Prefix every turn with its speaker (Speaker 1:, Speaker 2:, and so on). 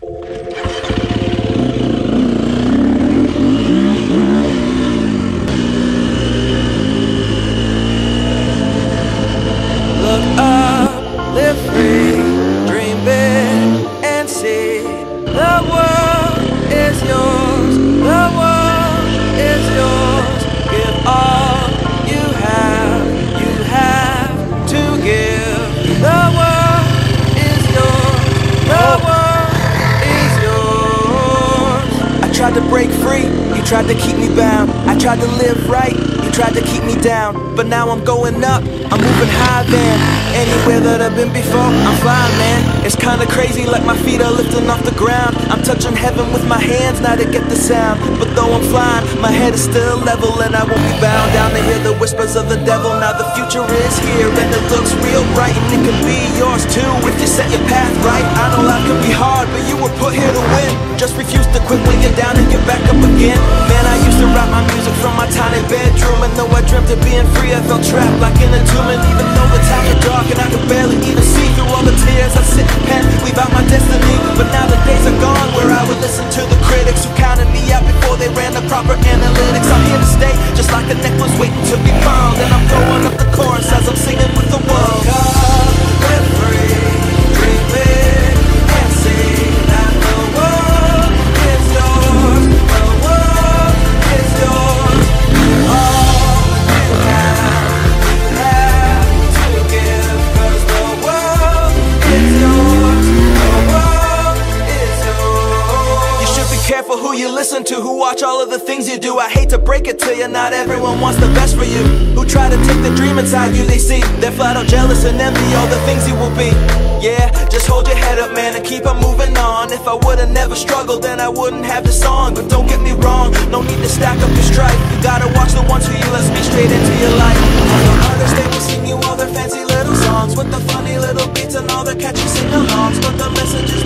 Speaker 1: Look up, live free, dream big, and see the world is yours, the world is yours. Give all you have to give. The world is yours, the world is yours. I tried to break free, you tried to keep me bound. I tried to live right, you tried to keep me down. But now I'm going up, I'm moving high then. Anywhere that I've been before, I'm flying, man. It's kinda crazy, like my feet are lifting off the ground. I'm touching heaven with my hands, now to get the sound. But though I'm flying, my head is still level, and I won't be bound down to hear the whispers of the devil. Now the future is here, and it looks real bright, and it can be yours too if you set your path right. I know life can be hard, but you were put here to win. Just refuse to quit when you're down and get back up again. Man, I used to write my music from my tiny bedroom, and though I dreamt of being free, I felt trapped like in a tomb. And even though the times are dark and I could barely even see through all the tears, I sit and weave out my destiny. But now the days are gone where I would listen to the critics who counted me out before they ran the proper analytics. I'm here to stay, just like a necklace waiting to be pearled, and I'm throwing up the chorus as I'm singing with the world. Come, live free, dream big, and see that the world is yours, the world is yours. All you have to give, 'cause the world is yours, the world is yours. You should be careful who you listen to, who watch all of the things you do. I hate to break it to you, not everyone wants the best for you. Who try to take the dream inside you, they see they're flat out jealous and envy all the things you will be. Yeah, just hold your head up, man, and keep on moving on. If I would've never struggled, then I wouldn't have this song. But don't get me wrong, no need to stack up your strife. You gotta watch the ones who you let speak straight into your life. All the others, they will sing you all their fancy little songs with the funny little beats and all their catchy sing-alongs, but the message is